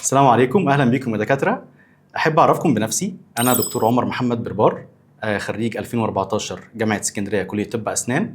السلام عليكم، اهلا بيكم يا دكاتره. احب اعرفكم بنفسي. انا دكتور عمر محمد بربار، خريج 2014 جامعه اسكندريه كليه طب اسنان.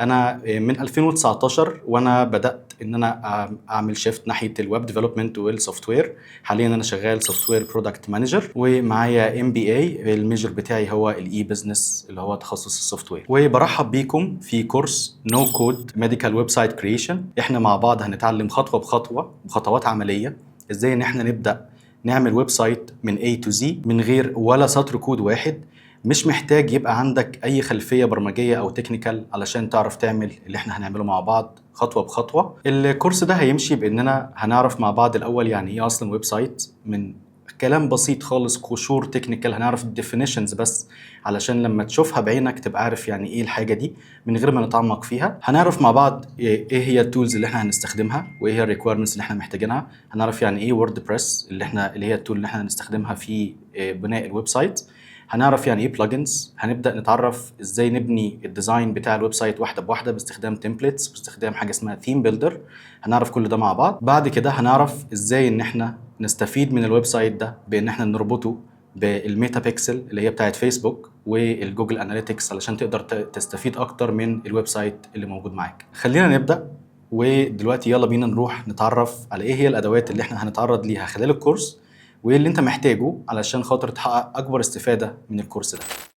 انا من 2019 وانا بدات ان انا اعمل شيفت ناحيه الويب ديفلوبمنت والسوفت وير. حاليا انا شغال سوفت وير برودكت مانجر، ومعايا MBA. الميجر بتاعي هو الاي بزنس اللي هو تخصص السوفت وير. وبرحب بيكم في كورس نو كود ميديكال ويب سايت كرييشن. احنا مع بعض هنتعلم خطوه بخطوه بخطوات عمليه ازاي ان احنا نبدا نعمل ويب سايت من A to Z من غير ولا سطر كود واحد. مش محتاج يبقى عندك اي خلفيه برمجيه او تكنيكال علشان تعرف تعمل اللي احنا هنعمله مع بعض خطوه بخطوه. الكورس ده هيمشي باننا هنعرف مع بعض الاول يعني ايه اصلا ويب سايت، من كلام بسيط خالص قشور تكنيكال. هنعرف الديفينيشنز بس علشان لما تشوفها بعينك تبقى عارف يعني ايه الحاجه دي من غير ما نتعمق فيها. هنعرف مع بعض ايه هي التولز اللي احنا هنستخدمها وايه هي الريكويرمنتس اللي احنا محتاجينها. هنعرف يعني ايه ووردبريس اللي هي التول اللي احنا هنستخدمها في بناء الويب سايت. هنعرف يعني ايه بلجنز. هنبدا نتعرف ازاي نبني الديزاين بتاع الويب سايت واحده بواحده باستخدام تمبلتس، باستخدام حاجه اسمها ثيم بيلدر. هنعرف كل ده مع بعض. بعد كده هنعرف ازاي ان احنا نستفيد من الويب سايت ده بان احنا نربطه بالميتا بيكسل اللي هي بتاعت فيسبوك والجوجل اناليتكس علشان تقدر تستفيد اكتر من الويب سايت اللي موجود معاك. خلينا نبدا. ودلوقتي يلا بينا نروح نتعرف على ايه هي الادوات اللي احنا هنتعرض ليها خلال الكورس وايه اللي انت محتاجه علشان خاطر تحقق اكبر استفادة من الكورس ده.